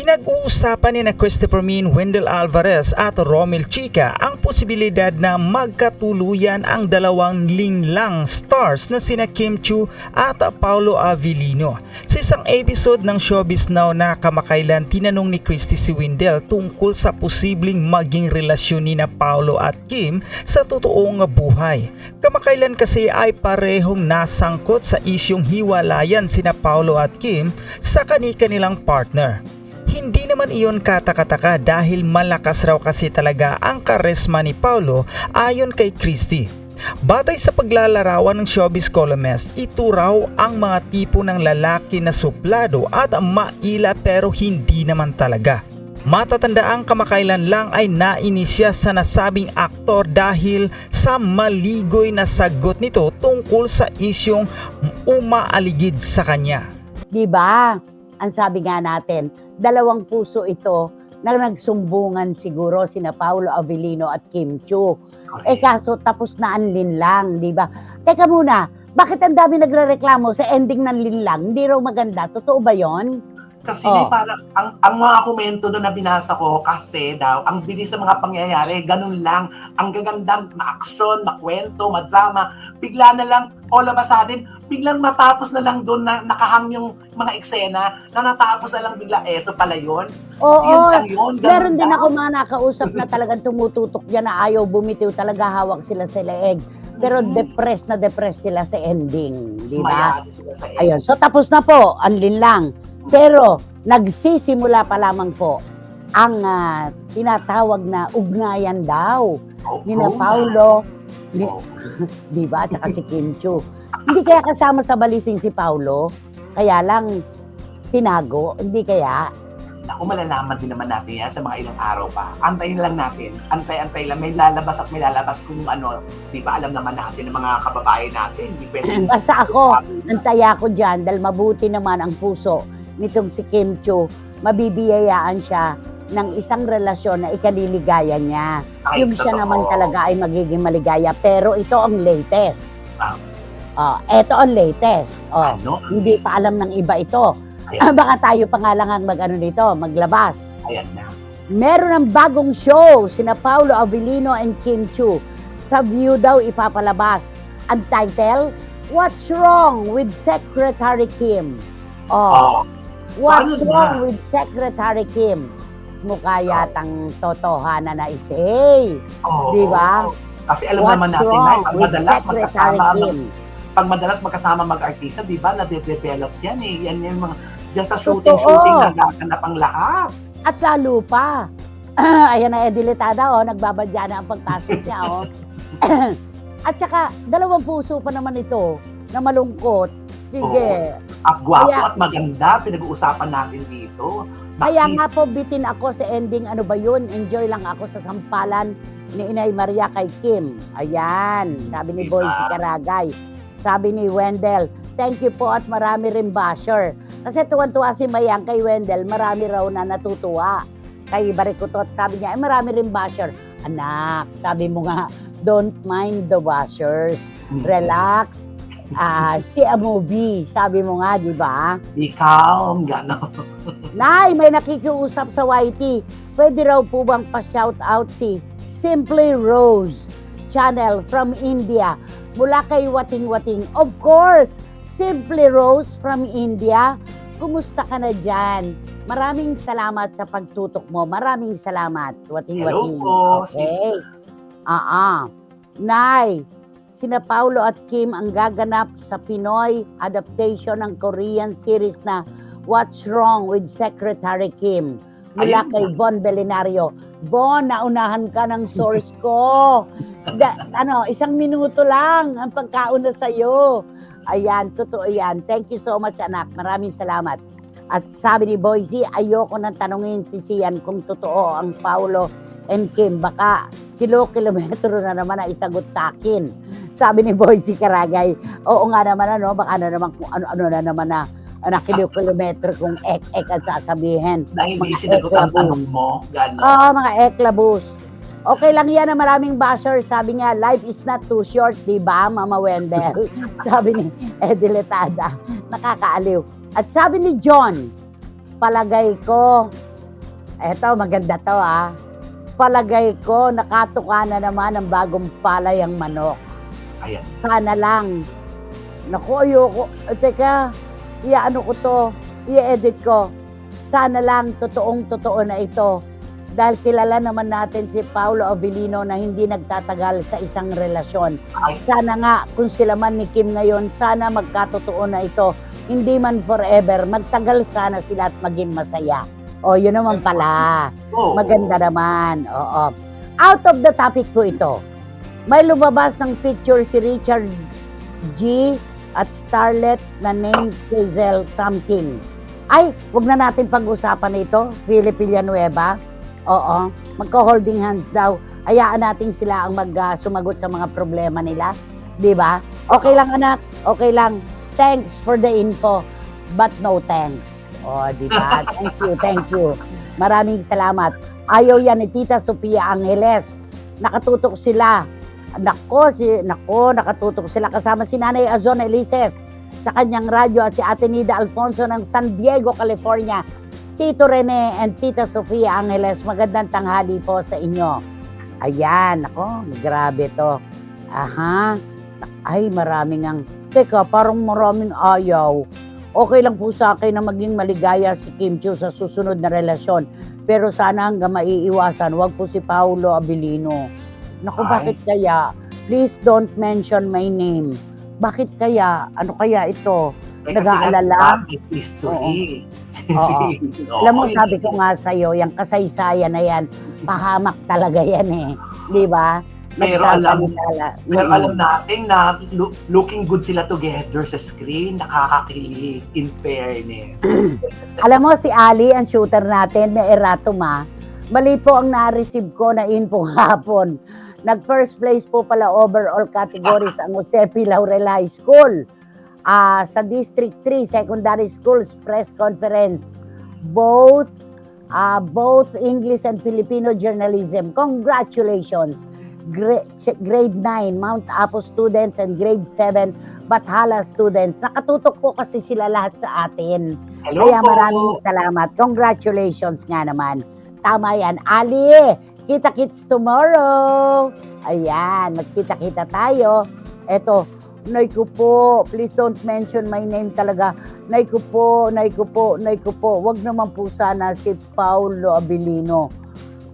Pinag-uusapan ni na Christopher Min, Wendell Alvarez at Romel Chica ang posibilidad na magkatuluyan ang dalawang linlang stars na sina Kim Chiu at Paolo Avellino. Sa isang episode ng Showbiz Now na kamakailan, tinanong ni Christy si Wendell tungkol sa posibleng maging relasyon ni na Paolo at Kim sa totoong buhay. Kamakailan kasi ay parehong nasangkot sa isyong hiwalayan sina Paolo at Kim sa kani-kanilang partner. Hindi naman iyon katakataka dahil malakas raw kasi talaga ang karisma ni Paolo ayon kay Christy. Batay sa paglalarawan ng showbiz columnist, ito raw ang mga tipo ng lalaki na suplado at maila pero hindi naman talaga. Matatandaang kamakailan lang ay nainis siya sa nasabing aktor dahil sa maligoy na sagot nito tungkol sa isyong umaaligid sa kanya. Diba? Ang sabi nga natin, dalawang puso ito na nagsumbungan siguro sina Paolo Avellino at Kim Chiu. Okay. Kaso tapos na ang linlang, di ba? Teka muna, bakit ang dami nagrereklamo sa ending ng linlang? Hindi raw maganda. Totoo ba yon? Kasi parang ang mga komento doon na binasa ko kasi daw ang bilis sa mga pangyayari, ganun lang. Ang gagandang ma-action, makwento, madrama, bigla na lang all of a sudden, biglang matapos na lang doon na nakahang yung mga eksena na natapos na lang bigla, eto pala yun. Oo, Yun lang yun, ganun meron din lang. ako mga nakausap na talagang tumututok yan na ayaw bumitiw, talaga hawak sila sa leeg. Pero depressed sila sa ending, di ba? Smayado sila sa Ayun, so tapos na po ang linlang. Pero nagsisimula pa lamang po ang tinatawag na ugnayan daw ni na Paolo, di ba, at saka si Kim Chiu. Hindi kaya kasama sa balising si Paolo, kaya lang tinago, hindi kaya? Naku, malalaman din naman natin yan sa mga ilang araw pa. Antayin lang natin. Antay-antay lang. May lalabas kung ano. Di ba, alam naman natin ng mga kababayan natin. Di pwede. Basta ako, antaya ko dyan dahil mabuti naman ang puso nitong si Kim Chiu. Mabibiyayaan siya ng isang relasyon na ikaliligaya niya. Ay, Yung siya totoo. naman talaga ay magiging maligaya. Pero ito ang latest. Ito ang latest. Ano? Hindi pa alam ng iba ito. Ayan. Baka tayo pa nga lang ang maglabas. Ayan na. Meron ng bagong show sina Paolo Avellino and Kim Chiu. Sa View daw ipapalabas. Ang title, What's Wrong with Secretary Kim? What's So, ano wrong na? with Secretary Kim? Mukha So, yatang totohanan na ite. Oo. Di ba? Kasi alam What's naman natin wrong na pag with madalas Secretary Kim? magkasama mag-artista, di ba, nade-develop yan eh. Yan yung mga, dyan sa Totoo. shooting, nagaganap ang lahat. At lalo pa, ayan na Edilitada, nagbabadya na ang pagpasok niya, At saka, dalawang puso pa naman ito na malungkot. Sige. At gwapo Kaya- at maganda, pinag-uusapan natin dito. Kaya Bakis. nga po bitin ako sa ending, ano ba yun? Enjoy lang ako sa sampalan ni Inay Maria kay Kim. Ayan, sabi ni Diba? Boycie Caragay. Sabi ni Wendell, thank you po at marami rin basher. Kasi tuwan-tuwa si Mayang kay Wendell, marami raw na natutuwa. Kay Barikutot, sabi niya, marami rin basher. Anak, sabi mo nga, don't mind the bashers. Relax. See a movie. Sabi mo nga, di ba? Ikaw, gano'n. Nay, may nakikiusap sa YT. Pwede raw po bang pa-shout out si Simply Rose Channel from India mula kay Wating Wating. Of course, Simply Rose from India. Kumusta ka na dyan? Maraming salamat sa pagtutok mo. Maraming salamat, Wating Hello Wating. po. Okay. Nay, sina Paolo at Kim ang gaganap sa Pinoy adaptation ng Korean series na What's Wrong with Secretary Kim? Mula Ayun kay na. Von Belenario. Bon, naunahan ka ng source ko. 1 minuto lang ang pagkauna sa'yo. Ayan, totoo yan. Thank you so much, anak. Maraming salamat. At sabi ni Boycie, ayoko nang tanungin si Sian kung totoo ang Paolo and Kim. Baka kilometro na naman na isagot sa akin. Sabi ni Boycie Caragay, oo nga naman, baka na naman kung ano na naman na kilometro kung ek ang sasabihin. Na hindi Mga sinagot ang eklabus. tanong mo, gano'n. Oo, mga eklabus. Okay lang yan na maraming basher. Sabi nga, life is not too short, di ba, Mama Wendell? Sabi ni Ediletada. Nakakaaliw. At sabi ni John, palagay ko, Eto, maganda to Palagay ko, nakatuka na naman ang bagong palay ang manok. Ayan. Sana lang. Naku, ayoko. Teka, i-ano ko to, i-edit ko. Sana lang, totoong-totoo na ito. Dahil kilala naman natin si Paolo Avellino na hindi nagtatagal sa isang relasyon. Ay. Sana nga, kung sila man ni Kim ngayon, sana magkatotoo na ito. Hindi man forever, magtagal sana sila at maging masaya. O, yun naman pala. Oo. Maganda naman. Oo. Out of the topic po ito. May lumabas ng picture si Richard G. at Starlet na named Hazel something. Ay, wag na natin pag-usapan ito. Philip Villanueva. Oo. Magka-holding hands daw. Hayaan natin sila ang sumagot sa mga problema nila. Di ba? Okay lang, anak. Okay lang. Thanks for the info. But no thanks. Di ba? Thank you. Maraming salamat. Ayaw yan ni Tita Sofia Angeles. Nakatutok sila. Nakatutok sila kasama si Nanay Azon Elises sa kanyang radyo at si Ate Nida Alfonso ng San Diego, California. Tito Rene and Tita Sofia Angeles, magandang tanghali po sa inyo. Ayan, grabe to. Aha. Ay, teka, parang maraming ayaw. Okay lang po sa akin na maging maligaya si Kim Chiu sa susunod na relasyon. Pero sana hanggang maiiwasan, wag po si Paolo Avellino. Naku, bakit kaya? Please don't mention my name. Bakit kaya? Ano kaya ito? Nag-aalala? History. Alam mo, sabi ko nga sa'yo, yung kasaysayan na yan, pahamak talaga yan Di ba? Pero alam natin na looking good sila together sa screen, nakakakilig, in fairness. Alam mo, si Ali, ang shooter natin, may erratum Mali po ang na-receive ko na info hapon. Nag-first place po pala overall categories ang Josepi Laurel High School. Sa District 3 Secondary Schools Press Conference. Both English and Filipino journalism. Congratulations. Grade 9 Mount Apo students and grade 7 Bathala students. Nakatutok po kasi sila lahat sa atin. Hello Kaya po. maraming salamat. Congratulations nga naman. Tama yan. Ali, kita-kits tomorrow. Ayan, magkita-kita tayo. Eto, Nay ko po, please don't mention my name talaga. Nay ko po. Wag naman po sana si Paolo Avellino.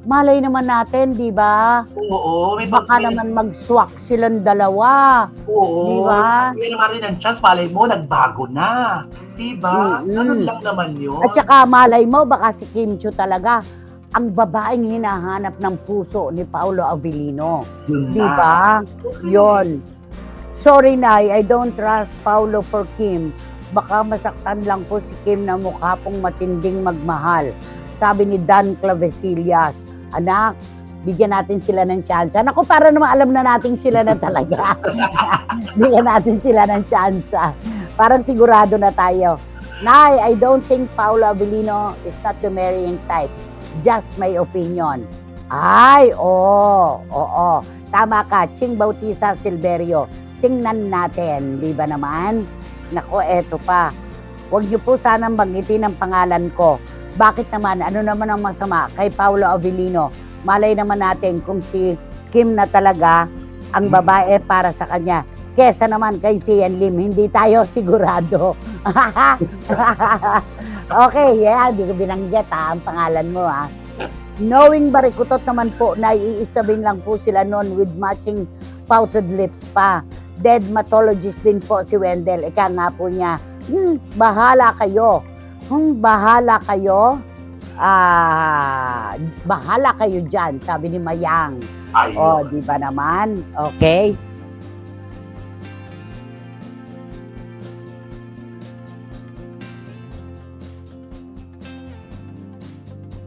Malay naman natin, di ba? Oo. Baka naman mag-swak silang dalawa. Oo. Di ba? Sabi naman rin ng chance, malay mo, nagbago na. Di ba? Ganun lang naman yun. At saka malay mo, baka si Kim Chiu talaga ang babaeng hinahanap ng puso ni Paolo Avellino. Yun Di na. ba? Yun. Sorry, Nay, I don't trust Paolo for Kim. Baka masaktan lang po si Kim na mukha pong matinding magmahal. Sabi ni Dan Clavesillas, anak, bigyan natin sila ng chance. Naku, para naman alam na natin sila na talaga. Bigyan natin sila ng chance. Parang sigurado na tayo. Nay, I don't think Paolo Avellino is not the marrying type. Just my opinion. Ay, oo. Tama ka, Ching Bautista Silverio. Tingnan natin, di ba naman? Nako, eto pa. Huwag niyo po sanang banggitin ang pangalan ko. Bakit naman? Ano naman ang masama kay Paolo Avellino? Malay naman natin kung si Kim na talaga ang babae para sa kanya. Kesa naman kay Sian Lim, hindi tayo sigurado. Okay, di ko binanggit ang pangalan mo Knowing Barikutot naman po na iistabing lang po sila noon with matching pouted lips pa. Dermatologist din po si Wendell. Ika nga po niya, bahala kayo. Bahala kayo. Bahala kayo dyan, sabi ni Mayang. Ayun. Di ba naman? Okay.